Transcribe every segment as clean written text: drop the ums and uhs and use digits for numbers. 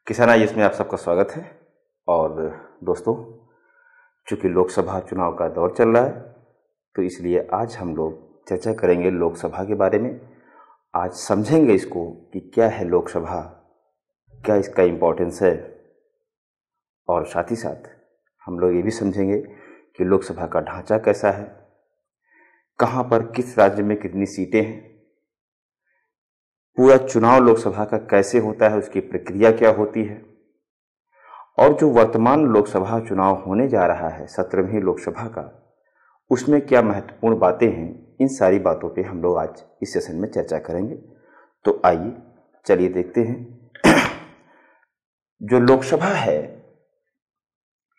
किसान आईएएस में आप सबका स्वागत है। और दोस्तों, चूंकि लोकसभा चुनाव का दौर चल रहा है तो इसलिए आज हम लोग चर्चा करेंगे लोकसभा के बारे में। आज समझेंगे इसको कि क्या है लोकसभा, क्या इसका इम्पोर्टेंस है, और साथ ही साथ हम लोग ये भी समझेंगे कि लोकसभा का ढांचा कैसा है, कहाँ पर किस राज्य में कितनी सीटें हैं, पूरा चुनाव लोकसभा का कैसे होता है, उसकी प्रक्रिया क्या होती है, और जो वर्तमान लोकसभा चुनाव होने जा रहा है 17वीं लोकसभा का, उसमें क्या महत्वपूर्ण बातें हैं। इन सारी बातों पे हम लोग आज इस सेशन में चर्चा करेंगे। तो आइए चलिए देखते हैं। जो लोकसभा है,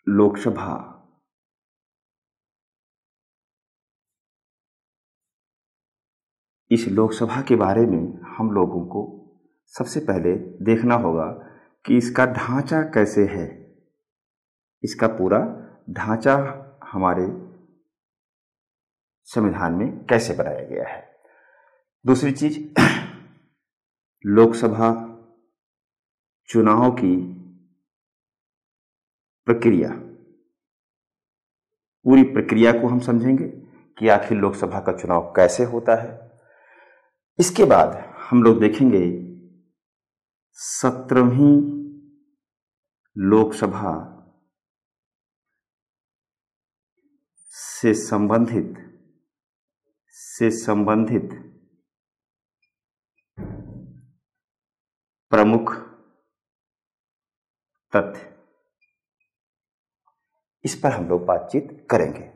लोकसभा इस लोकसभा के बारे में हम लोगों को सबसे पहले देखना होगा कि इसका ढांचा कैसे है, इसका पूरा ढांचा हमारे संविधान में कैसे बनाया गया है। दूसरी चीज, लोकसभा चुनाव की प्रक्रिया, पूरी प्रक्रिया को हम समझेंगे कि आखिर लोकसभा का चुनाव कैसे होता है। इसके बाद हम लोग देखेंगे 17वीं लोकसभा से संबंधित प्रमुख तथ्य, इस पर हम लोग बातचीत करेंगे।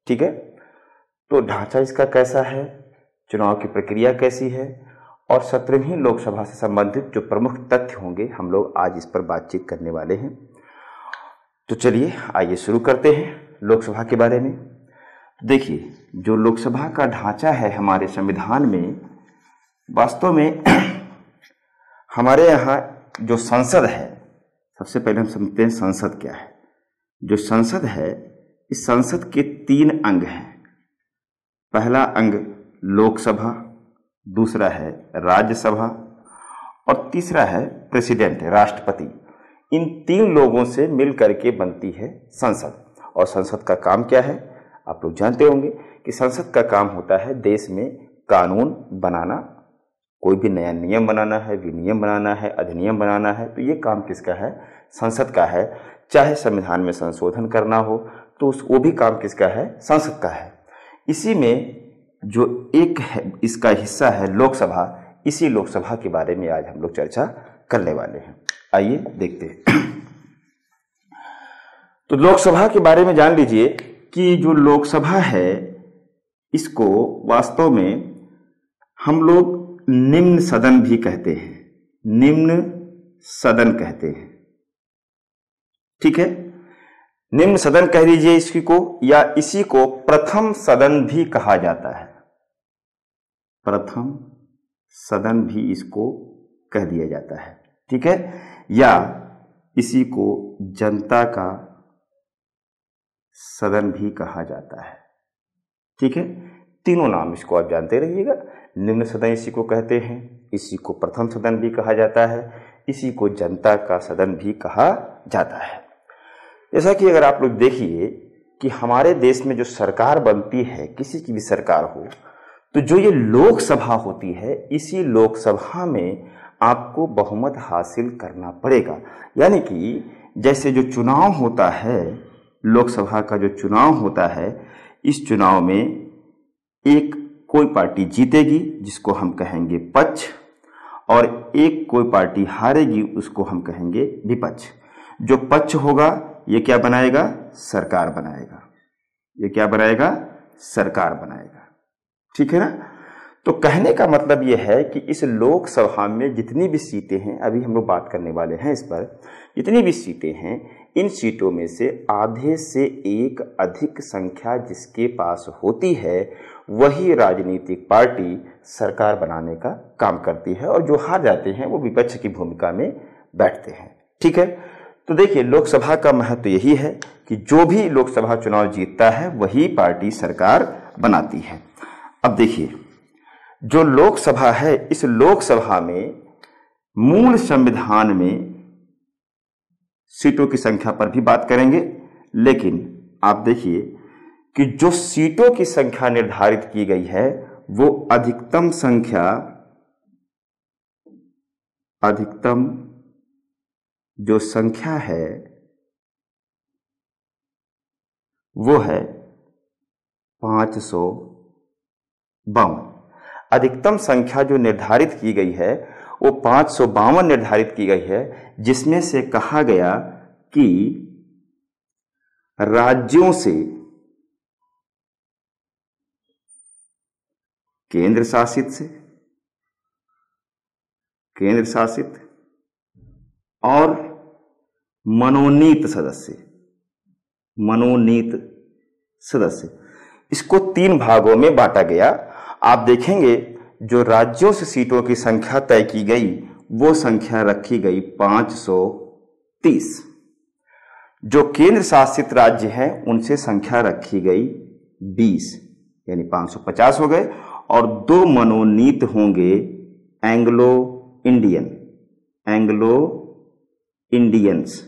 ठीक है, तो ढांचा इसका कैसा है, चुनाव की प्रक्रिया कैसी है, और 17वीं लोकसभा से संबंधित जो प्रमुख तथ्य होंगे हम लोग आज इस पर बातचीत करने वाले हैं। तो चलिए आइए शुरू करते हैं लोकसभा के बारे में। देखिए, जो लोकसभा का ढांचा है हमारे संविधान में, वास्तव में हमारे यहाँ जो संसद है, सबसे पहले हम समझते हैं संसद क्या है। जो संसद है, इस संसद के 3 अंग हैं। पहला अंग लोकसभा, दूसरा है राज्यसभा, और तीसरा है प्रेसिडेंट, राष्ट्रपति। इन 3 लोगों से मिल करके बनती है संसद। और संसद का काम क्या है, आप लोग जानते होंगे कि संसद का काम होता है देश में कानून बनाना, कोई भी नया नियम बनाना है, विनियम बनाना है, अधिनियम बनाना है, तो ये काम किसका है, संसद का है। चाहे संविधान में संशोधन करना हो तो वो भी काम किसका है, संसद का है। इसी में जो एक है, इसका हिस्सा है लोकसभा, इसी लोकसभा के बारे में आज हम लोग चर्चा करने वाले हैं। आइए देखते हैं। तो लोकसभा के बारे में जान लीजिए कि जो लोकसभा है, इसको वास्तव में हम लोग निम्न सदन भी कहते हैं, निम्न सदन कहते हैं। ठीक है, निम्न सदन कह लीजिए इसकी को, या इसी को प्रथम सदन भी कहा जाता है। प्रथम सदन भी इसको कह दिया जाता है। ठीक है, या इसी को जनता का सदन भी कहा जाता है। ठीक है, तीनों नाम इसको आप जानते रहिएगा। निम्न सदन इसी को कहते हैं, इसी को प्रथम सदन भी कहा जाता है, इसी को जनता का सदन भी कहा जाता है। जैसा कि अगर आप लोग देखिए कि हमारे देश में जो सरकार बनती है, किसी की भी सरकार हो, तो जो ये लोकसभा होती है, इसी लोकसभा में आपको बहुमत हासिल करना पड़ेगा। यानी कि जैसे जो चुनाव होता है, लोकसभा का जो चुनाव होता है, इस चुनाव में एक कोई पार्टी जीतेगी जिसको हम कहेंगे पक्ष, और एक कोई पार्टी हारेगी उसको हम कहेंगे विपक्ष। जो पक्ष होगा ये क्या बनाएगा, सरकार बनाएगा। ये क्या बनाएगा, सरकार बनाएगा। ठीक है ना। तो कहने का मतलब ये है कि इस लोकसभा में जितनी भी सीटें हैं, अभी हम लोग बात करने वाले हैं इस पर, जितनी भी सीटें हैं, इन सीटों में से आधे से एक अधिक संख्या जिसके पास होती है, वही राजनीतिक पार्टी सरकार बनाने का काम करती है, और जो हार जाते हैं वो विपक्ष की भूमिका में बैठते हैं। ठीक है, तो देखिए लोकसभा का महत्व यही है कि जो भी लोकसभा चुनाव जीतता है वही पार्टी सरकार बनाती है। अब देखिए, जो लोकसभा है, इस लोकसभा में मूल संविधान में सीटों की संख्या पर भी बात करेंगे, लेकिन आप देखिए कि जो सीटों की संख्या निर्धारित की गई है वो अधिकतम जो संख्या है वो है 552। अधिकतम संख्या जो निर्धारित की गई है वो 552 निर्धारित की गई है, जिसमें से कहा गया कि राज्यों से केंद्र शासित और मनोनीत सदस्य इसको 3 भागों में बांटा गया। आप देखेंगे जो राज्यों से सीटों की संख्या तय की गई वो संख्या रखी गई 530। जो केंद्र शासित राज्य हैं उनसे संख्या रखी गई 20, यानी 550 हो गए, और 2 मनोनीत होंगे एंग्लो इंडियंस।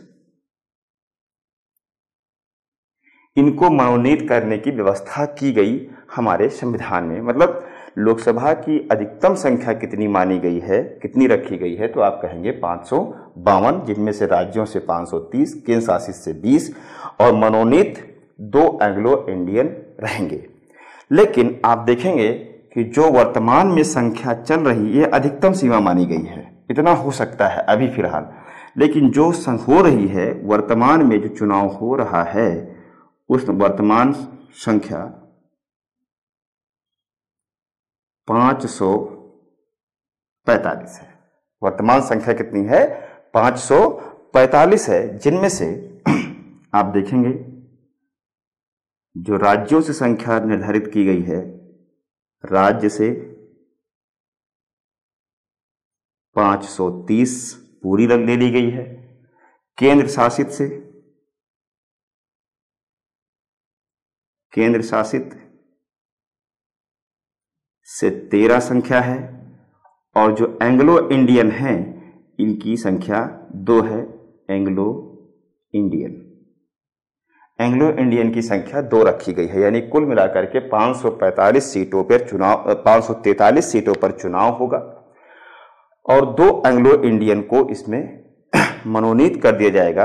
इनको मनोनीत करने की व्यवस्था की गई हमारे संविधान में। मतलब लोकसभा की अधिकतम संख्या कितनी मानी गई है, कितनी रखी गई है, तो आप कहेंगे 552, जिनमें से राज्यों से 530, केंद्र शासित से 20 और मनोनीत 2 एंग्लो इंडियन रहेंगे। लेकिन आप देखेंगे कि जो वर्तमान में संख्या चल रही है अधिकतम सीमा मानी गई है, इतना हो सकता है अभी फिलहाल, लेकिन जो हो रही है वर्तमान में जो चुनाव हो रहा है उस वर्तमान संख्या 545 है। वर्तमान संख्या कितनी है? 545 है, जिनमें से आप देखेंगे जो राज्यों से संख्या निर्धारित की गई है, राज्य से 530 पूरी ले ली गई है, केंद्र शासित से 13 संख्या है, और जो एंग्लो इंडियन हैं इनकी संख्या 2 है। एंग्लो इंडियन की संख्या 2 रखी गई है, यानी कुल मिलाकर के 543 सीटों पर चुनाव होगा और 2 एंग्लो इंडियन को इसमें मनोनीत कर दिया जाएगा।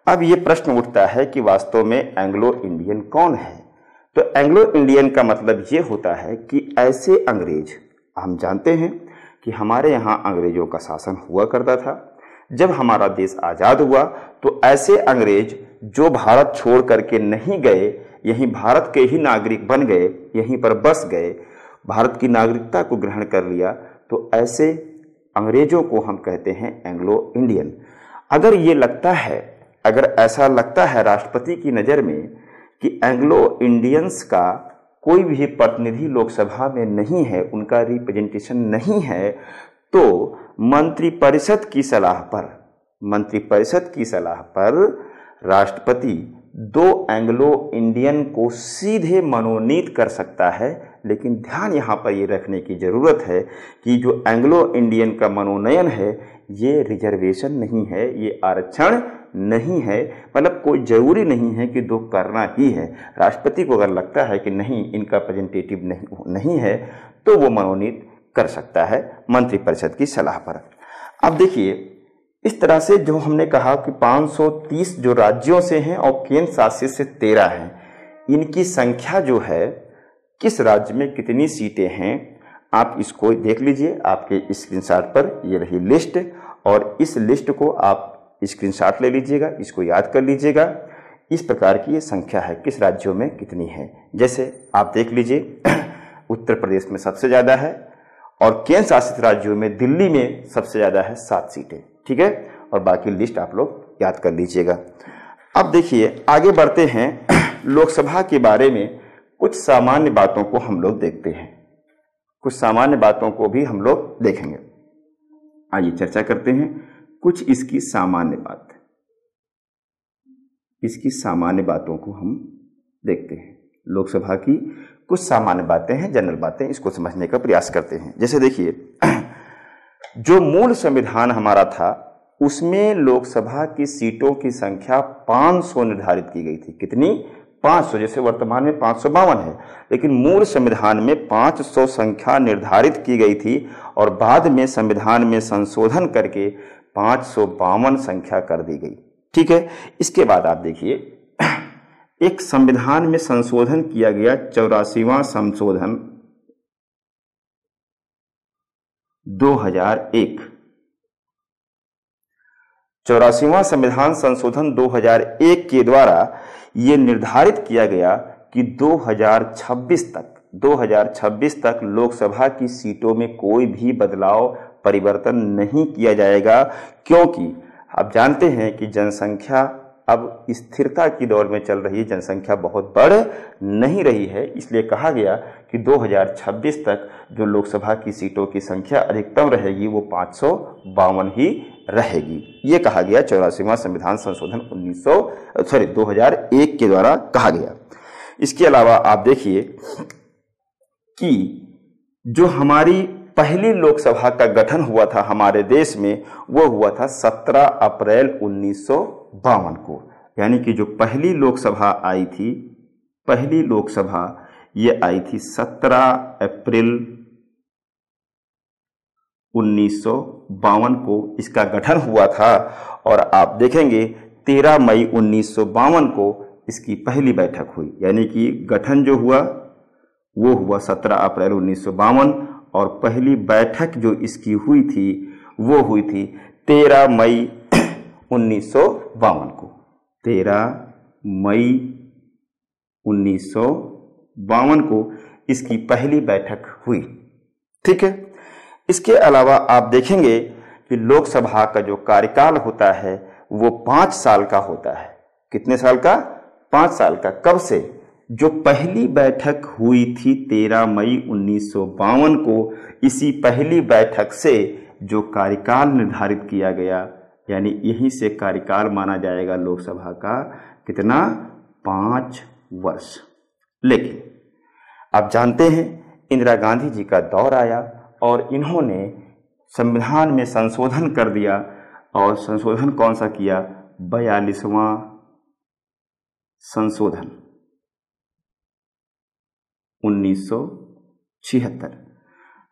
अब ये प्रश्न उठता है कि वास्तव में एंग्लो इंडियन कौन है? तो एंग्लो इंडियन का मतलब ये होता है कि ऐसे अंग्रेज, हम जानते हैं कि हमारे यहाँ अंग्रेजों का शासन हुआ करता था। जब हमारा देश आज़ाद हुआ तो ऐसे अंग्रेज जो भारत छोड़ करके नहीं गए, यहीं भारत के ही नागरिक बन गए, यहीं पर बस गए, भारत की नागरिकता को ग्रहण कर लिया, तो ऐसे अंग्रेजों को हम कहते हैं एंग्लो इंडियन। अगर ऐसा लगता है राष्ट्रपति की नज़र में कि एंग्लो इंडियंस का कोई भी प्रतिनिधि लोकसभा में नहीं है, उनका रिप्रेजेंटेशन नहीं है, तो मंत्रिपरिषद की सलाह पर राष्ट्रपति 2 एंग्लो इंडियन को सीधे मनोनीत कर सकता है। लेकिन ध्यान यहाँ पर ये रखने की ज़रूरत है कि जो एंग्लो इंडियन का मनोनयन है ये रिजर्वेशन नहीं है, ये आरक्षण नहीं है, मतलब कोई ज़रूरी नहीं है कि 2 करना ही है। राष्ट्रपति को अगर लगता है कि नहीं इनका रिप्रेजेंटेटिव नहीं है तो वो मनोनीत कर सकता है मंत्रिपरिषद की सलाह पर। अब देखिए इस तरह से जो हमने कहा कि 530 जो राज्यों से हैं और केंद्र शासित से 13 हैं, इनकी संख्या जो है किस राज्य में कितनी सीटें हैं आप इसको देख लीजिए। आपके स्क्रीनशॉट पर ये रही लिस्ट, और इस लिस्ट को आप स्क्रीनशॉट ले लीजिएगा, इसको याद कर लीजिएगा। इस प्रकार की ये संख्या है किस राज्यों में कितनी है। जैसे आप देख लीजिए उत्तर प्रदेश में सबसे ज़्यादा है, और केंद्र शासित राज्यों में दिल्ली में सबसे ज़्यादा है 7 सीटें, ठीक है। और बाकी लिस्ट आप लोग याद कर लीजिएगा। अब देखिए आगे बढ़ते हैं, लोकसभा के बारे में कुछ सामान्य बातों को हम लोग देखते हैं, कुछ सामान्य बातों को भी हम लोग देखेंगे। आइए चर्चा करते हैं कुछ इसकी सामान्य बातों को हम देखते हैं। लोकसभा की कुछ सामान्य बातें हैं, जनरल बातें, इसको समझने का प्रयास करते हैं। जैसे देखिए जो मूल संविधान हमारा था उसमें लोकसभा की सीटों की संख्या 500 निर्धारित की गई थी। कितनी? 500। जैसे वर्तमान में 552 है, लेकिन मूल संविधान में 500 संख्या निर्धारित की गई थी और बाद में संविधान में संशोधन करके 552 संख्या कर दी गई। ठीक है। इसके बाद आप देखिए, एक संविधान में संशोधन किया गया, 84वां संशोधन 2001। 84वां संविधान संशोधन 2001 के द्वारा ये निर्धारित किया गया कि 2026 तक लोकसभा की सीटों में कोई भी बदलाव परिवर्तन नहीं किया जाएगा, क्योंकि आप जानते हैं कि जनसंख्या अब स्थिरता की दौर में चल रही है, जनसंख्या बहुत बढ़ नहीं रही है। इसलिए कहा गया कि 2026 तक जो लोकसभा की सीटों की संख्या अधिकतम रहेगी वो 552 ही रहेगी। ये कहा गया 84वां संविधान संशोधन 2001 के द्वारा कहा गया। इसके अलावा आप देखिए कि जो हमारी पहली लोकसभा का गठन हुआ था हमारे देश में, वो हुआ था 17 अप्रैल 1952 को। यानी कि जो पहली लोकसभा आई थी, पहली लोकसभा ये आई थी 17 अप्रैल 1952 को इसका गठन हुआ था। और आप देखेंगे 13 मई 1952 को इसकी पहली बैठक हुई। यानी कि गठन जो हुआ वो हुआ 17 अप्रैल 1952 और पहली बैठक जो इसकी हुई थी वो हुई थी 13 मई 1952 को। 13 मई 1952 को इसकी पहली बैठक हुई। ठीक है। इसके अलावा आप देखेंगे कि लोकसभा का जो कार्यकाल होता है वो 5 साल का होता है। कितने साल का? 5 साल का। कब से? जो पहली बैठक हुई थी 13 मई 1952 को, इसी पहली बैठक से जो कार्यकाल निर्धारित किया गया, यानी यहीं से कार्यकाल माना जाएगा लोकसभा का कितना? 5 वर्ष। लेकिन आप जानते हैं इंदिरा गांधी जी का दौर आया और इन्होंने संविधान में संशोधन कर दिया। और संशोधन कौन सा किया? 42वां संशोधन 1976।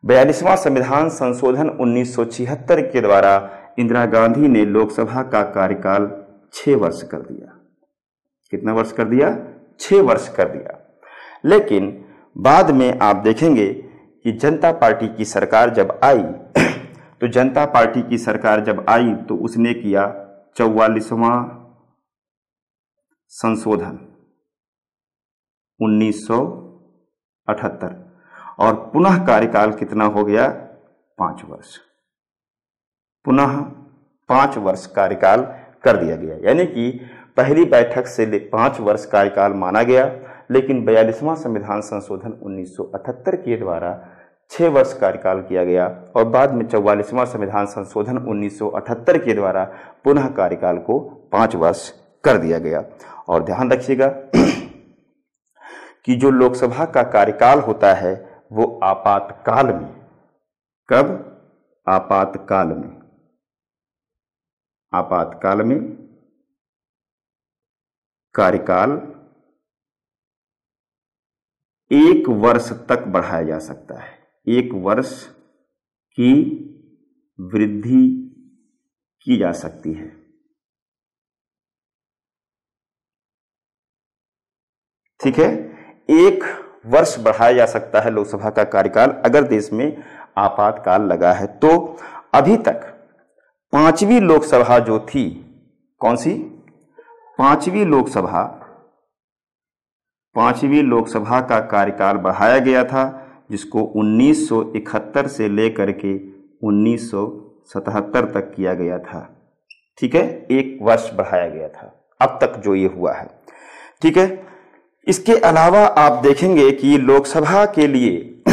42वां संविधान संशोधन 1976 के द्वारा इंदिरा गांधी ने लोकसभा का कार्यकाल 6 वर्ष कर दिया। कितना वर्ष कर दिया? 6 वर्ष कर दिया। लेकिन बाद में आप देखेंगे कि जनता पार्टी की सरकार जब आई तो जनता पार्टी की सरकार जब आई तो उसने किया 44वां संशोधन 1978 और पुनः कार्यकाल कितना हो गया? 5 वर्ष। पुनः 5 वर्ष कार्यकाल कर दिया गया। यानी कि पहली बैठक से 5 वर्ष कार्यकाल माना गया, लेकिन 42वां संविधान संशोधन 1978 के द्वारा 6 वर्ष कार्यकाल किया गया और बाद में 44वां संविधान संशोधन 1978 के द्वारा पुनः कार्यकाल को 5 वर्ष कर दिया गया। और ध्यान रखिएगा कि जो लोकसभा का कार्यकाल होता है वो आपातकाल में, कब? आपातकाल में, आपातकाल में कार्यकाल 1 वर्ष तक बढ़ाया जा सकता है। 1 वर्ष की वृद्धि की जा सकती है। ठीक है। 1 वर्ष बढ़ाया जा सकता है लोकसभा का कार्यकाल अगर देश में आपातकाल लगा है। तो अभी तक 5वीं लोकसभा जो थी, कौन सी? 5वीं लोकसभा का कार्यकाल बढ़ाया गया था, जिसको 1971 से लेकर के 1977 तक किया गया था। ठीक है। 1 वर्ष बढ़ाया गया था अब तक जो ये हुआ है। ठीक है। इसके अलावा आप देखेंगे कि लोकसभा के लिए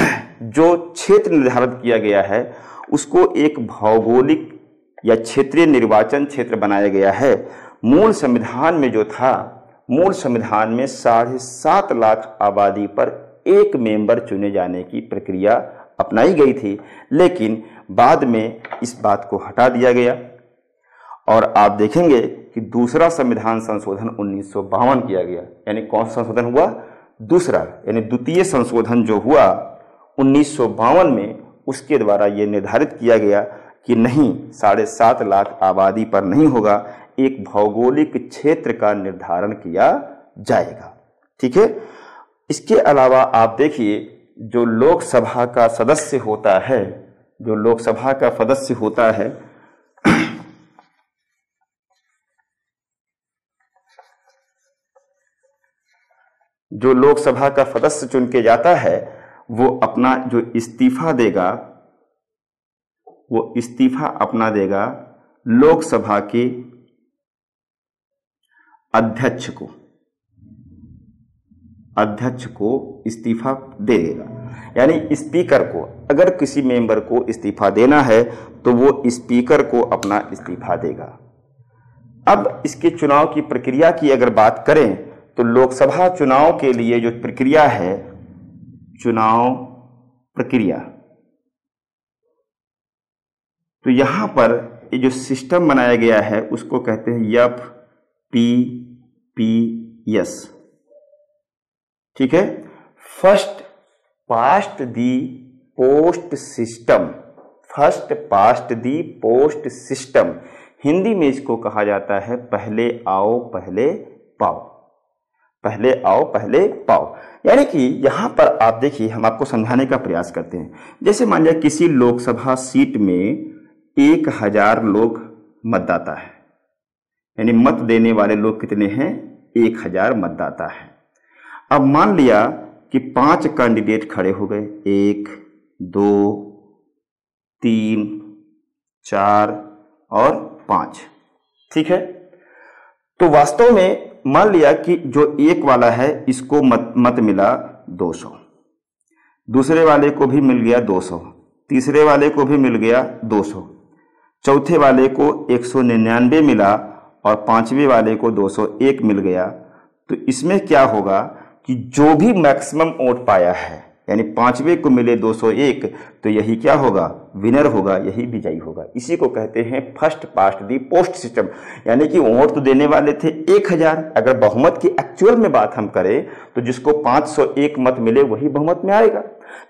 जो क्षेत्र निर्धारित किया गया है उसको एक भौगोलिक या क्षेत्रीय निर्वाचन क्षेत्र बनाया गया है। मूल संविधान में जो था, मूल संविधान में 7.5 लाख आबादी पर 1 मेंबर चुने जाने की प्रक्रिया अपनाई गई थी, लेकिन बाद में इस बात को हटा दिया गया और आप देखेंगे कि दूसरा संविधान संशोधन 1952 किया गया। यानी कौन सा संशोधन हुआ? दूसरा, यानी द्वितीय संशोधन जो हुआ 1952 में, उसके द्वारा यह निर्धारित किया गया कि नहीं, 7.5 लाख आबादी पर नहीं होगा, एक भौगोलिक क्षेत्र का निर्धारण किया जाएगा। ठीक है। इसके अलावा आप देखिए, जो लोकसभा का सदस्य होता है, जो लोकसभा का सदस्य होता है, जो लोकसभा का सदस्य चुन के जाता है, वो अपना जो इस्तीफा देगा, वो इस्तीफा अपना देगा लोकसभा के अध्यक्ष को इस्तीफा दे देगा। यानी स्पीकर को, अगर किसी मेंबर को इस्तीफा देना है तो वो स्पीकर को अपना इस्तीफा देगा। अब इसके चुनाव की प्रक्रिया की अगर बात करें तो लोकसभा चुनाव के लिए जो प्रक्रिया है, चुनाव प्रक्रिया, तो यहां पर ये जो सिस्टम बनाया गया है उसको कहते हैं FPPS। ठीक है। फर्स्ट पास्ट दी पोस्ट सिस्टम, फर्स्ट पास्ट दी पोस्ट सिस्टम। हिंदी में इसको कहा जाता है पहले आओ पहले पाओ, पहले आओ पहले पाओ। यानी कि यहां पर आप देखिए, हम आपको समझाने का प्रयास करते हैं। जैसे मान लिया किसी लोकसभा सीट में 1000 लोग मतदाता है, यानी मत देने वाले लोग कितने हैं? 1000 मतदाता है। अब मान लिया कि 5 कैंडिडेट खड़े हो गए, 1 2 3 4 और 5। ठीक है। तो वास्तव में मान लिया कि जो एक वाला है इसको मत मिला 200, दूसरे वाले को भी मिल गया 200, तीसरे वाले को भी मिल गया 200, चौथे वाले को 199 मिला और पांचवें वाले को 201 मिल गया। तो इसमें क्या होगा कि जो भी मैक्सिमम वोट पाया है, यानी पांचवें को मिले 201, तो यही क्या होगा? विनर होगा, यही विजयी होगा। इसी को कहते हैं फर्स्ट पास्ट दी पोस्ट सिस्टम। यानी कि वोट तो देने वाले थे 1000, अगर बहुमत की एक्चुअल में बात हम करें तो जिसको 501 मत मिले वही बहुमत में आएगा।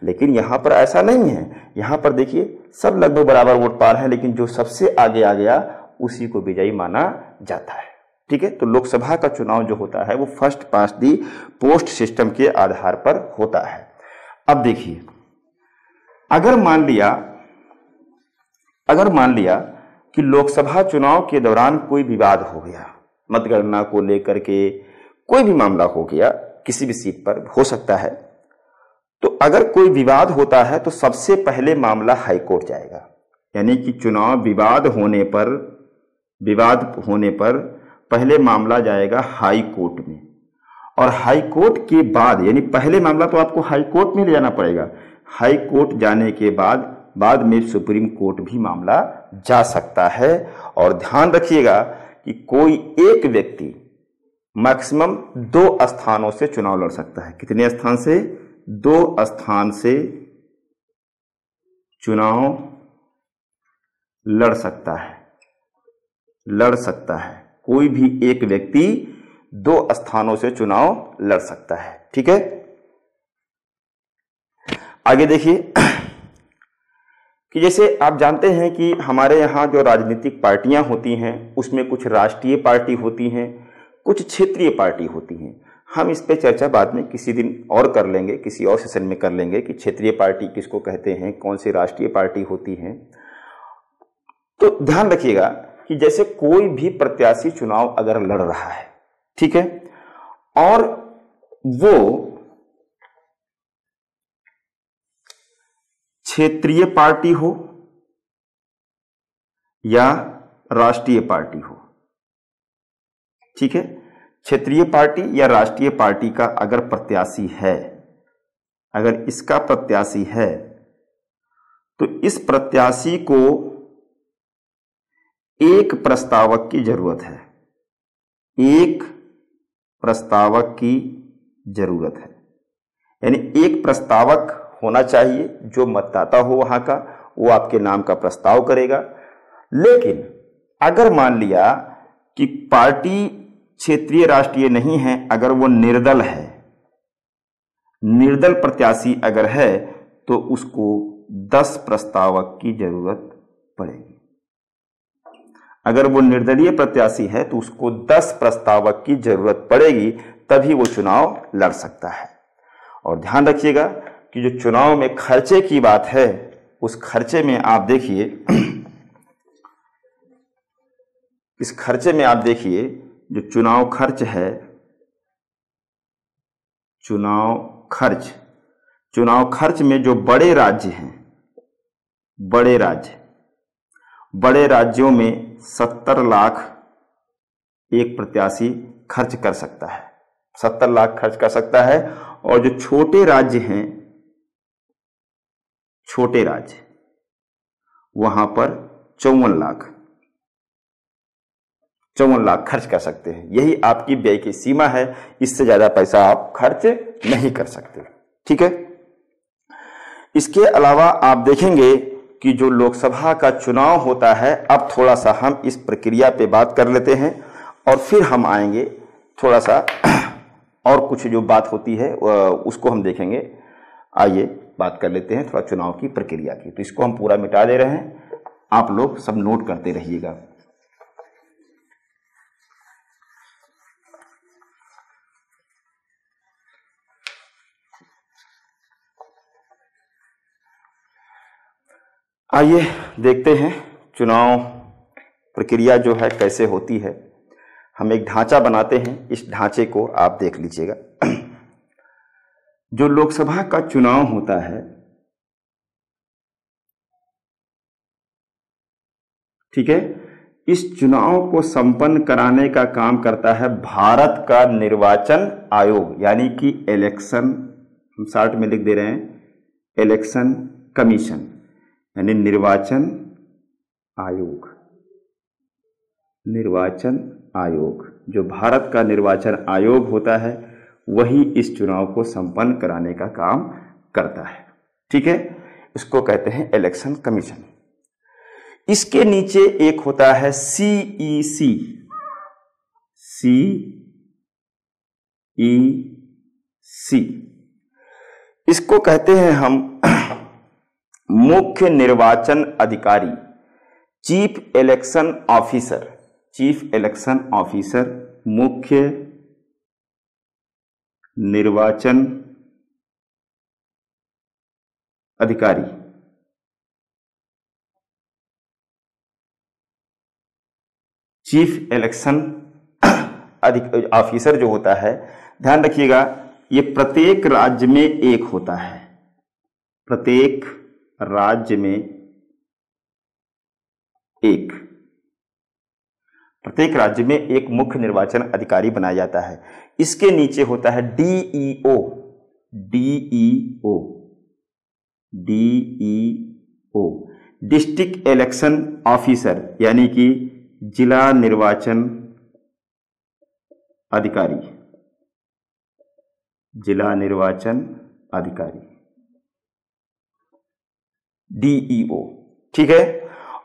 लेकिन यहां पर ऐसा नहीं है। यहां पर देखिए सब लगभग बराबर वोट पा रहे हैं, लेकिन जो सबसे आगे आ गया उसी को विजयी माना जाता है। ठीक है। तो लोकसभा का चुनाव जो होता है वो फर्स्ट पास्ट दी पोस्ट सिस्टम के आधार पर होता है। अब देखिए, अगर मान लिया कि लोकसभा चुनाव के दौरान कोई विवाद हो गया, मतगणना को लेकर के कोई भी मामला हो गया, किसी भी सीट पर हो सकता है, तो अगर कोई विवाद होता है तो सबसे पहले मामला हाईकोर्ट जाएगा। यानी कि चुनाव विवाद होने पर पहले मामला जाएगा हाई कोर्ट में, और हाई कोर्ट के बाद, यानी पहले मामला तो आपको हाई कोर्ट में ले जाना पड़ेगा। हाई कोर्ट जाने के बाद में सुप्रीम कोर्ट भी मामला जा सकता है। और ध्यान रखिएगा कि कोई एक व्यक्ति मैक्सिमम 2 स्थानों से चुनाव लड़ सकता है। कितने स्थान से? 2 स्थान से चुनाव लड़ सकता है। कोई भी एक व्यक्ति 2 स्थानों से चुनाव लड़ सकता है। ठीक है। आगे देखिए कि जैसे आप जानते हैं कि हमारे यहाँ जो राजनीतिक पार्टियां होती हैं उसमें कुछ राष्ट्रीय पार्टी होती हैं, कुछ क्षेत्रीय पार्टी होती हैं। हम इस पे चर्चा बाद में किसी दिन और कर लेंगे, किसी और सेशन में कर लेंगे कि क्षेत्रीय पार्टी किसको कहते हैं, कौन सी राष्ट्रीय पार्टी होती हैं। तो ध्यान रखिएगा कि जैसे कोई भी प्रत्याशी चुनाव अगर लड़ रहा है, ठीक है, और वो क्षेत्रीय पार्टी हो या राष्ट्रीय पार्टी हो, ठीक है, क्षेत्रीय पार्टी या राष्ट्रीय पार्टी का अगर प्रत्याशी है, अगर इसका प्रत्याशी है तो इस प्रत्याशी को एक प्रस्तावक की जरूरत है। एक प्रस्तावक की जरूरत है, यानी एक प्रस्तावक होना चाहिए जो मतदाता हो वहां का, वो आपके नाम का प्रस्ताव करेगा। लेकिन अगर मान लिया कि पार्टी क्षेत्रीय राष्ट्रीय नहीं है, अगर वो निर्दल है, निर्दल प्रत्याशी अगर है, तो उसको 10 प्रस्तावक की जरूरत पड़ेगी। अगर वो निर्दलीय प्रत्याशी है तो उसको 10 प्रस्तावक की जरूरत पड़ेगी, तभी वो चुनाव लड़ सकता है। और ध्यान रखिएगा कि जो चुनाव में खर्चे की बात है, उस खर्चे में आप देखिए, इस खर्चे में आप देखिए जो चुनाव खर्च है, चुनाव खर्च में जो बड़े राज्य हैं, बड़े राज्यों में 70 लाख एक प्रत्याशी खर्च कर सकता है, 70 लाख खर्च कर सकता है। और जो छोटे राज्य हैं, छोटे राज्य, वहां पर 54 लाख खर्च कर सकते हैं। यही आपकी व्यय की सीमा है, इससे ज्यादा पैसा आप खर्च नहीं कर सकते। ठीक है। इसके अलावा आप देखेंगे कि जो लोकसभा का चुनाव होता है, अब थोड़ा सा हम इस प्रक्रिया पे बात कर लेते हैं और फिर हम आएंगे थोड़ा सा और कुछ जो बात होती है उसको हम देखेंगे। आइए बात कर लेते हैं थोड़ा चुनाव की प्रक्रिया की। तो इसको हम पूरा मिटा दे रहे हैं, आप लोग सब नोट करते रहिएगा। आइए देखते हैं चुनाव प्रक्रिया जो है कैसे होती है। हम एक ढांचा बनाते हैं, इस ढांचे को आप देख लीजिएगा। जो लोकसभा का चुनाव होता है, ठीक है, इस चुनाव को संपन्न कराने का काम करता है भारत का निर्वाचन आयोग, यानी कि इलेक्शन, हम शार्ट में लिख दे रहे हैं इलेक्शन कमीशन, यानी निर्वाचन आयोग। जो भारत का निर्वाचन आयोग होता है वही इस चुनाव को संपन्न कराने का काम करता है। ठीक है, इसको कहते हैं इलेक्शन कमीशन। इसके नीचे एक होता है CEC, इसको कहते हैं हम मुख्य निर्वाचन अधिकारी, चीफ इलेक्शन ऑफिसर, मुख्य निर्वाचन अधिकारी। चीफ इलेक्शन ऑफिसर जो होता है, ध्यान रखिएगा, ये प्रत्येक राज्य में एक होता है, प्रत्येक राज्य में एक मुख्य निर्वाचन अधिकारी बनाया जाता है। इसके नीचे होता है DEO, डिस्ट्रिक्ट इलेक्शन ऑफिसर, यानी कि जिला निर्वाचन अधिकारी, DEO। ठीक है।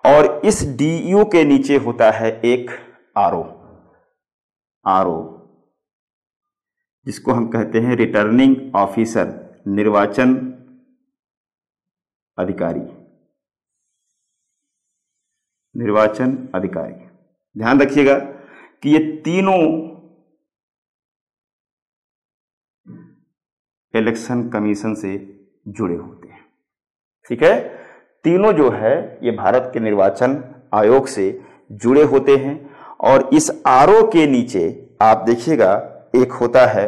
और इस DEO के नीचे होता है एक RO, जिसको हम कहते हैं रिटर्निंग ऑफिसर, निर्वाचन अधिकारी। ध्यान रखिएगा कि ये तीनों इलेक्शन कमीशन से जुड़े होते हैं। ठीक है, तीनों जो है ये भारत के निर्वाचन आयोग से जुड़े होते हैं। और इस RO के नीचे आप देखिएगा एक होता है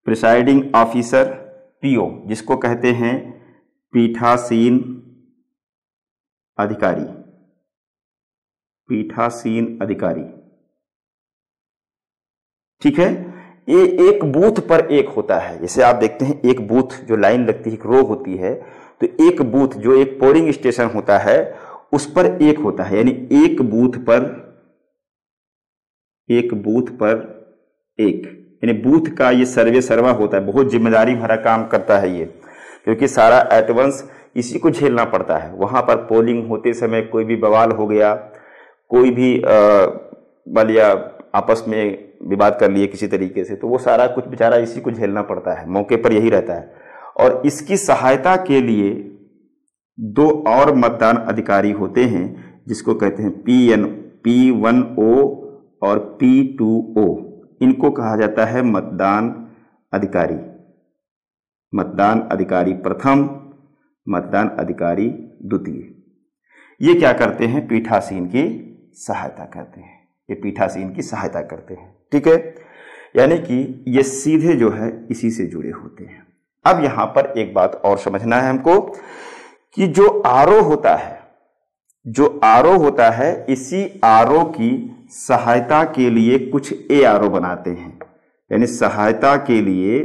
प्रिसाइडिंग ऑफिसर, PO, जिसको कहते हैं पीठासीन अधिकारी। ठीक है, ये एक बूथ पर एक होता है। जैसे आप देखते हैं एक बूथ जो लाइन लगती है, एक रो होती है, तो एक बूथ जो एक पोलिंग स्टेशन होता है उस पर एक होता है, यानी एक बूथ पर एक, यानी बूथ का ये सर्वा होता है। बहुत जिम्मेदारी भरा काम करता है ये, क्योंकि सारा एट वंस इसी को झेलना पड़ता है। वहाँ पर पोलिंग होते समय कोई भी बवाल हो गया, कोई भी मान लिया आपस में विवाद कर लिए किसी तरीके से, तो वो सारा कुछ बेचारा इसी को झेलना पड़ता है, मौके पर यही रहता है। और इसकी सहायता के लिए 2 और मतदान अधिकारी होते हैं जिसको कहते हैं P1O और P2O। इनको कहा जाता है मतदान अधिकारी, मतदान अधिकारी प्रथम, मतदान अधिकारी द्वितीय। ये क्या करते हैं? पीठासीन की सहायता करते हैं, ये पीठासीन की सहायता करते हैं। ठीक है, यानी कि ये सीधे जो है इसी से जुड़े होते हैं। अब यहां पर एक बात और समझना है हमको कि जो आरओ होता है, जो आरओ होता है, इसी आरओ की सहायता के लिए कुछ ए आरओ बनाते हैं, यानी सहायता के लिए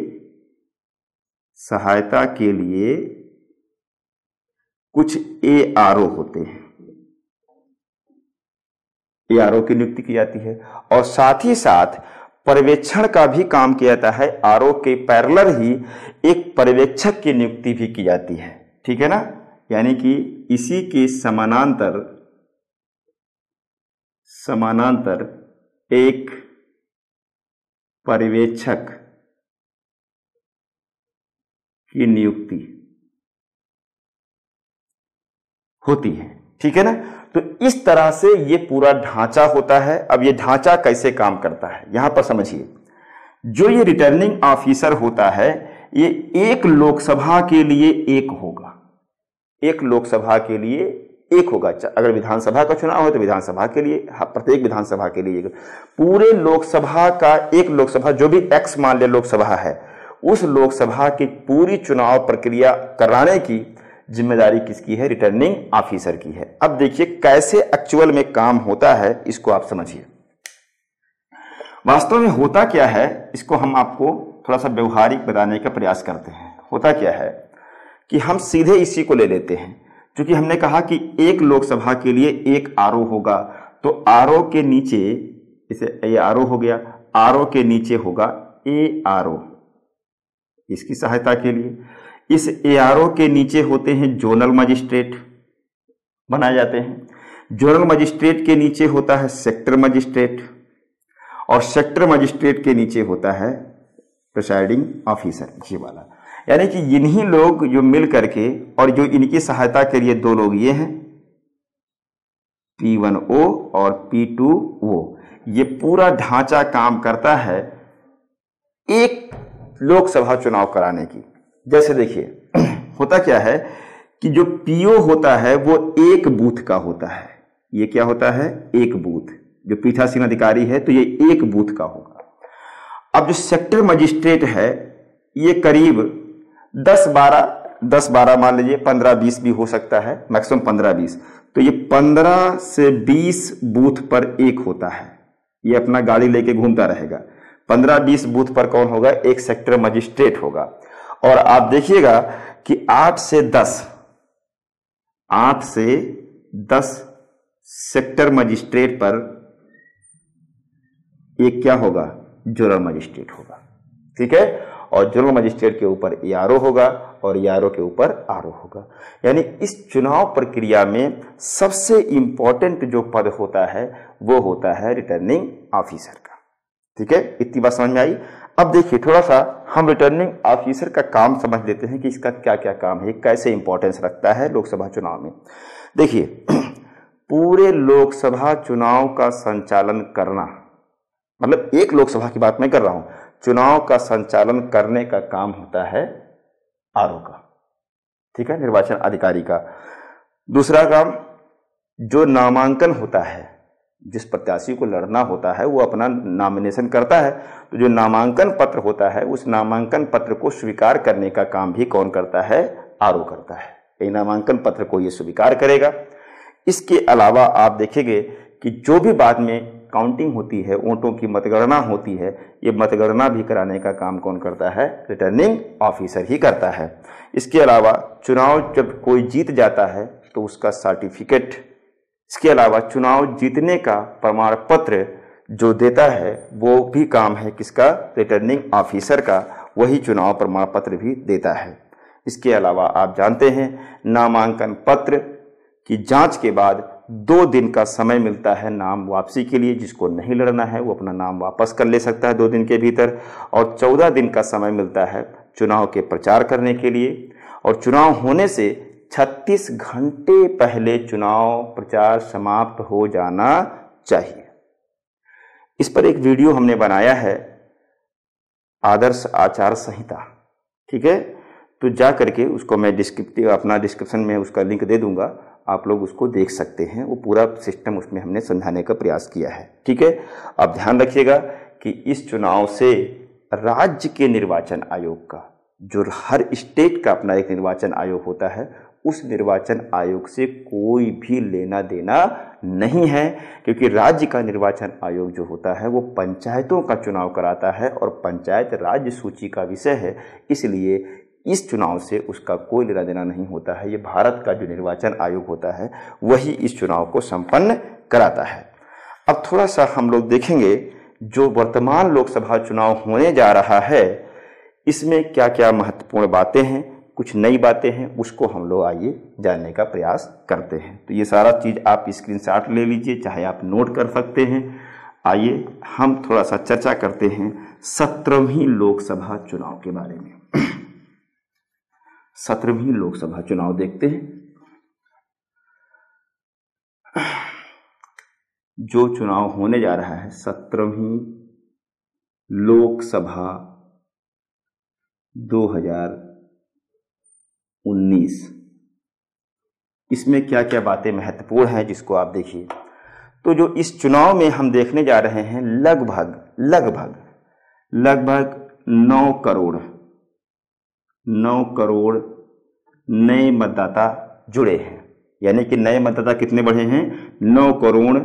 कुछ ए आरओ होते हैं, ए आरओ की नियुक्ति की जाती है। और साथ ही साथ पर्यवेक्षण का भी काम किया जाता है, आरओ के पैरेलल ही एक पर्यवेक्षक की नियुक्ति भी की जाती है। ठीक है ना, यानी कि इसी के समानांतर एक पर्यवेक्षक की नियुक्ति होती है। ठीक है ना, तो इस तरह से ये पूरा ढांचा होता है। अब ये ढांचा कैसे काम करता है यहां पर समझिए। जो ये रिटर्निंग ऑफिसर होता है, ये एक लोकसभा के लिए एक होगा, एक लोकसभा के लिए एक होगा। अगर विधानसभा का चुनाव हो तो विधानसभा के लिए, प्रत्येक विधानसभा के लिए पूरे लोकसभा का एक लोकसभा, जो भी एक्स मान ले लोकसभा है, उस लोकसभा की पूरी चुनाव प्रक्रिया कराने की जिम्मेदारी किसकी है? रिटर्निंग ऑफिसर की है। अब देखिए कैसे एक्चुअल में काम होता है, इसको आप समझिए। वास्तव में होता क्या है, इसको हम आपको थोड़ा सा व्यवहारिक बताने का प्रयास करते हैं। होता क्या है कि हम सीधे इसी को ले लेते हैं, क्योंकि हमने कहा कि एक लोकसभा के लिए एक आरओ होगा, तो आरओ के नीचे, इसे ये आरओ हो गया, आरओ के नीचे होगा ए आरओ, इसकी सहायता के लिए। इस एआरओ के नीचे होते हैं जोनल मजिस्ट्रेट बनाए जाते हैं। जोनल मजिस्ट्रेट के नीचे होता है सेक्टर मजिस्ट्रेट, और सेक्टर मजिस्ट्रेट के नीचे होता है प्रिसाइडिंग ऑफिसर, ये वाला। यानी कि इन्हीं लोग जो मिल करके, और जो इनकी सहायता के लिए 2 लोग ये हैं, P1O और P2O, ये पूरा ढांचा काम करता है एक लोकसभा चुनाव कराने की। जैसे देखिए होता क्या है कि जो पीओ होता है वो एक बूथ का होता है। ये क्या होता है? एक बूथ। जो पीठासीन अधिकारी है तो ये एक बूथ का होगा। अब जो सेक्टर मजिस्ट्रेट है ये करीब 10-12 मान लीजिए, 15-20 भी हो सकता है, मैक्सिमम 15-20। तो ये 15 से 20 बूथ पर एक होता है। ये अपना गाड़ी लेके घूमता रहेगा। 15-20 बूथ पर कौन होगा? एक सेक्टर मजिस्ट्रेट होगा। और आप देखिएगा कि 8 से 10 सेक्टर मजिस्ट्रेट पर एक क्या होगा? जोनल मजिस्ट्रेट होगा। ठीक है, और जोनल मजिस्ट्रेट के ऊपर एआरओ होगा और एआरओ के ऊपर आरओ होगा। यानी इस चुनाव प्रक्रिया में सबसे इंपॉर्टेंट जो पद होता है वो होता है रिटर्निंग ऑफिसर का। ठीक है, इतनी बात समझ में आई। अब देखिए थोड़ा सा हम रिटर्निंग ऑफिसर का काम समझ लेते हैं कि इसका क्या क्या काम है, कैसे इंपॉर्टेंस रखता है लोकसभा चुनाव में। देखिए पूरे लोकसभा चुनाव का संचालन करना, मतलब एक लोकसभा की बात मैं कर रहा हूं, चुनाव का संचालन करने का काम होता है आरओ का। ठीक है, निर्वाचन अधिकारी का। दूसरा काम, जो नामांकन होता है, जिस प्रत्याशी को लड़ना होता है वो अपना नॉमिनेशन करता है, तो जो नामांकन पत्र होता है उस नामांकन पत्र को स्वीकार करने का काम भी कौन करता है? आरओ करता है। ये नामांकन पत्र को ये स्वीकार करेगा। इसके अलावा आप देखेंगे कि जो भी बाद में काउंटिंग होती है, वोटों की मतगणना होती है, ये मतगणना भी कराने का काम कौन करता है? रिटर्निंग ऑफिसर ही करता है। इसके अलावा चुनाव जब कोई जीत जाता है तो उसका सर्टिफिकेट, इसके अलावा चुनाव जीतने का प्रमाण पत्र जो देता है वो भी काम है किसका? रिटर्निंग ऑफिसर का। वही चुनाव प्रमाण पत्र भी देता है। इसके अलावा आप जानते हैं नामांकन पत्र की जांच के बाद 2 दिन का समय मिलता है नाम वापसी के लिए। जिसको नहीं लड़ना है वो अपना नाम वापस कर ले सकता है 2 दिन के भीतर। और 14 दिन का समय मिलता है चुनाव के प्रचार करने के लिए। और चुनाव होने से 36 घंटे पहले चुनाव प्रचार समाप्त हो जाना चाहिए। इस पर एक वीडियो हमने बनाया है, आदर्श आचार संहिता, ठीक है। तो जा करके उसको मैं अपना डिस्क्रिप्शन में उसका लिंक दे दूंगा, आप लोग उसको देख सकते हैं। वो पूरा सिस्टम उसमें हमने समझाने का प्रयास किया है, ठीक है। अब ध्यान रखिएगा कि इस चुनाव से राज्य के निर्वाचन आयोग का, जो हर स्टेट का अपना एक निर्वाचन आयोग होता है, उस निर्वाचन आयोग से कोई भी लेना देना नहीं है। क्योंकि राज्य का निर्वाचन आयोग जो होता है वो पंचायतों का चुनाव कराता है और पंचायत राज्य सूची का विषय है, इसलिए इस चुनाव से उसका कोई लेना देना नहीं होता है। ये भारत का जो निर्वाचन आयोग होता है वही इस चुनाव को संपन्न कराता है। अब थोड़ा सा हम लोग देखेंगे जो वर्तमान लोकसभा चुनाव होने जा रहा है इसमें क्या क्या महत्वपूर्ण बातें हैं, कुछ नई बातें हैं, उसको हम लोग आइए जानने का प्रयास करते हैं। तो ये सारा चीज़ आप स्क्रीनशॉट ले लीजिए, चाहे आप नोट कर सकते हैं। आइए हम थोड़ा सा चर्चा करते हैं 17वीं लोकसभा चुनाव के बारे में। 17वीं लोकसभा चुनाव देखते हैं। जो चुनाव होने जा रहा है 17वीं लोकसभा 2019, इसमें क्या क्या बातें महत्वपूर्ण हैं जिसको आप देखिए। तो जो इस चुनाव में हम देखने जा रहे हैं लगभग 9 करोड़ नए मतदाता जुड़े हैं। यानी कि नए मतदाता कितने बढ़े हैं? 9 करोड़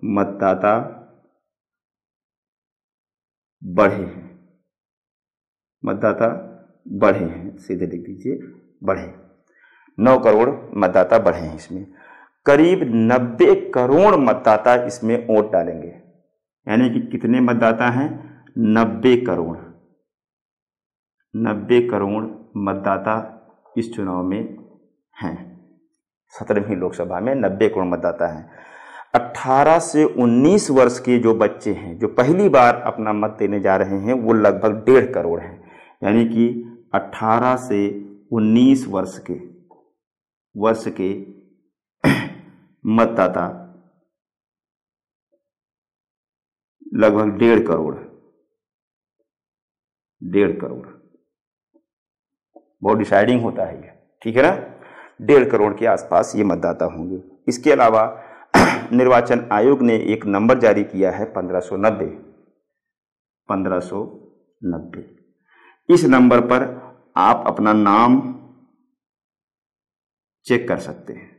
मतदाता बढ़े हैं, सीधे लिख दीजिए बढ़े। 9 करोड़ मतदाता बढ़े हैं। इसमें करीब 90 करोड़ मतदाता इसमें वोट डालेंगे। यानी कि कितने मतदाता हैं? 90 करोड़ मतदाता इस चुनाव में हैं। 17वीं लोकसभा में 90 करोड़ मतदाता हैं। 18 से 19 वर्ष के जो बच्चे हैं जो पहली बार अपना मत देने जा रहे हैं वो लगभग 1.5 करोड़ हैं। यानी कि 18 से 19 वर्ष के मतदाता लगभग 1.5 करोड़। बहुत डिसाइडिंग होता है ये, ठीक है ना। 1.5 करोड़ के आसपास ये मतदाता होंगे। इसके अलावा निर्वाचन आयोग ने एक नंबर जारी किया है 1590। इस नंबर पर आप अपना नाम चेक कर सकते हैं।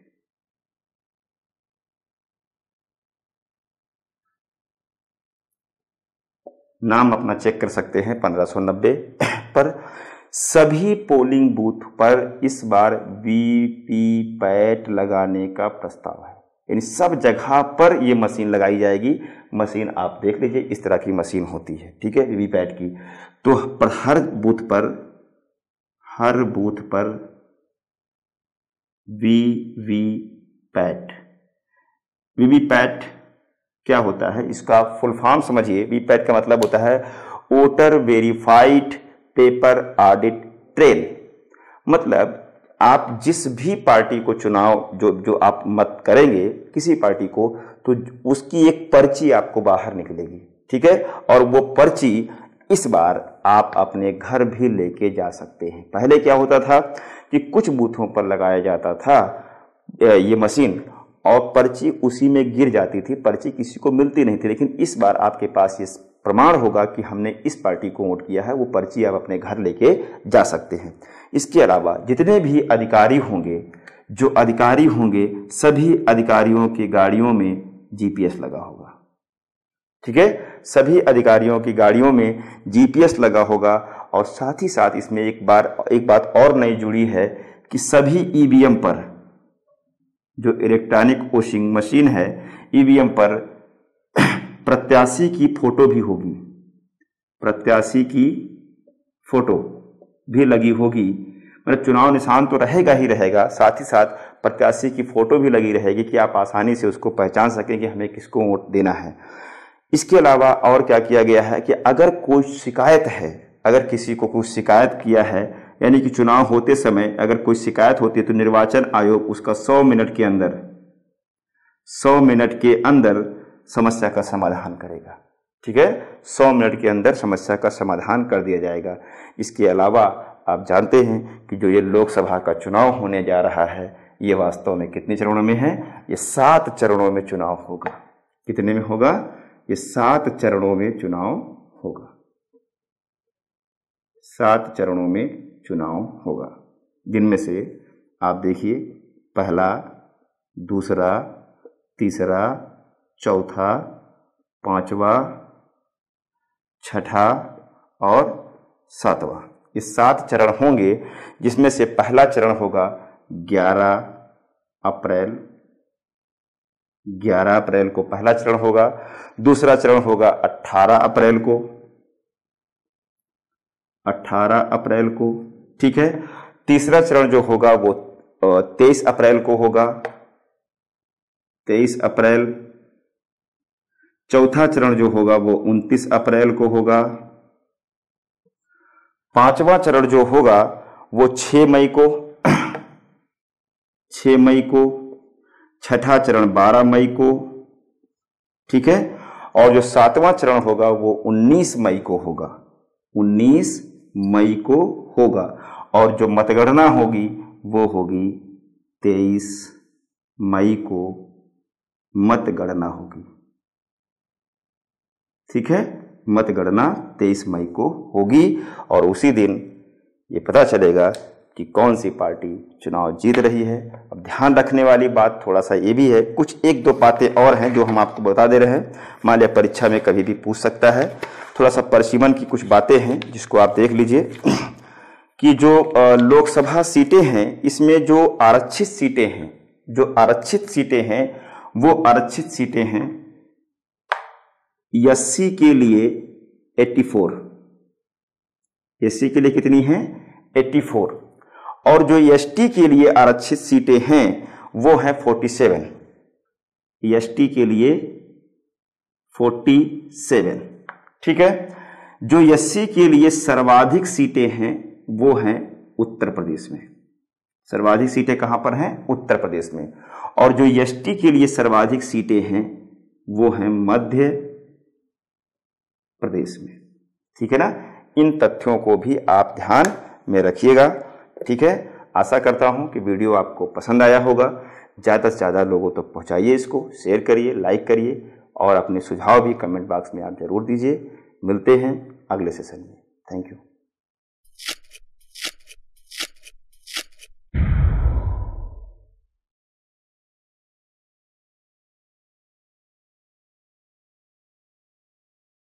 नाम अपना चेक कर सकते हैं 1590 पर। सभी पोलिंग बूथ पर इस बार वीवीपैट लगाने का प्रस्ताव है। यानी सब जगह पर ये मशीन लगाई जाएगी। मशीन आप देख लीजिए, इस तरह की मशीन होती है, ठीक है, वीवीपैट की। तो पर हर बूथ पर वीवीपैट क्या होता है? इसका फुल फॉर्म समझिए। वीवीपैट का मतलब होता है voter verified paper audit trail. मतलब आप जिस भी पार्टी को चुनाव जो आप मत करेंगे किसी पार्टी को, तो उसकी एक पर्ची आपको बाहर निकलेगी, ठीक है। और वो पर्ची इस बार आप अपने घर भी लेके जा सकते हैं। पहले क्या होता था कि कुछ बूथों पर लगाया जाता था ये मशीन और पर्ची उसी में गिर जाती थी, पर्ची किसी को मिलती नहीं थी। लेकिन इस बार आपके पास ये प्रमाण होगा कि हमने इस पार्टी को वोट किया है, वो पर्ची आप अपने घर लेके जा सकते हैं। इसके अलावा जितने भी अधिकारी होंगे सभी अधिकारियों की गाड़ियों में जीपीएस लगा होगा, ठीक है। सभी अधिकारियों की गाड़ियों में जीपीएस लगा होगा। और साथ ही साथ इसमें एक बात और नई जुड़ी है कि सभी ईवीएम पर, जो इलेक्ट्रॉनिक वोटिंग मशीन है, ईवीएम पर प्रत्याशी की फोटो भी होगी, प्रत्याशी की फोटो भी लगी होगी। मतलब चुनाव निशान तो रहेगा ही रहेगा, साथ ही साथ प्रत्याशी की फोटो भी लगी रहेगी कि आप आसानी से उसको पहचान सकें कि हमें किसको वोट देना है। इसके अलावा और क्या किया गया है कि अगर कोई शिकायत है, अगर किसी को कुछ शिकायत किया है, यानी कि चुनाव होते समय अगर कोई शिकायत होती है तो निर्वाचन आयोग उसका 100 मिनट के अंदर समस्या का समाधान करेगा। ठीक है, 100 मिनट के अंदर समस्या का समाधान कर दिया जाएगा। इसके अलावा आप जानते हैं कि जो ये लोकसभा का चुनाव होने जा रहा है ये वास्तव में कितने चरणों में है? ये 7 चरणों में चुनाव होगा। कितने में होगा? ये 7 चरणों में चुनाव होगा। 7 चरणों में चुनाव होगा, जिनमें से आप देखिए पहला, दूसरा, तीसरा, चौथा, पांचवा, छठा और सातवां, ये 7 चरण होंगे, जिसमें से पहला चरण होगा 11 अप्रैल को पहला चरण होगा। दूसरा चरण होगा 18 अप्रैल को। ठीक है, तीसरा चरण जो होगा वो 23 अप्रैल को होगा, 23 अप्रैल। चौथा चरण जो होगा वो 29 अप्रैल को होगा। पांचवा चरण जो होगा वो 6 मई को। छठा चरण 12 मई को। ठीक है, और जो सातवां चरण होगा वो 19 मई को होगा। 19 मई को होगा, और जो मतगणना होगी वो होगी 23 मई को मतगणना होगी। ठीक है, मतगणना 23 मई को होगी, और उसी दिन ये पता चलेगा कि कौन सी पार्टी चुनाव जीत रही है। अब ध्यान रखने वाली बात थोड़ा सा ये भी है, कुछ 1-2 बातें और हैं जो हम आपको बता दे रहे हैं, मान लिया परीक्षा में कभी भी पूछ सकता है। थोड़ा सा परिसीमन की कुछ बातें हैं जिसको आप देख लीजिए कि जो लोकसभा सीटें हैं इसमें जो आरक्षित सीटें हैं वो आरक्षित सीटें हैं एससी के लिए 84, एससी के लिए कितनी हैं? 84, और जो एसटी के लिए आरक्षित सीटें हैं वो हैं 47, एसटी के लिए 47। ठीक है, जो एससी के लिए सर्वाधिक सीटें हैं वो हैं उत्तर प्रदेश में। सर्वाधिक सीटें कहां पर हैं? उत्तर प्रदेश में। और जो एसटी के लिए सर्वाधिक सीटें हैं वो हैं मध्य प्रदेश में। ठीक है ना, इन तथ्यों को भी आप ध्यान में रखिएगा। ठीक है, आशा करता हूं कि वीडियो आपको पसंद आया होगा। ज़्यादा से ज़्यादा लोगों तक पहुंचाइए, इसको शेयर करिए, लाइक करिए, और अपने सुझाव भी कमेंट बॉक्स में आप जरूर दीजिए। मिलते हैं अगले सेशन में। Thank you.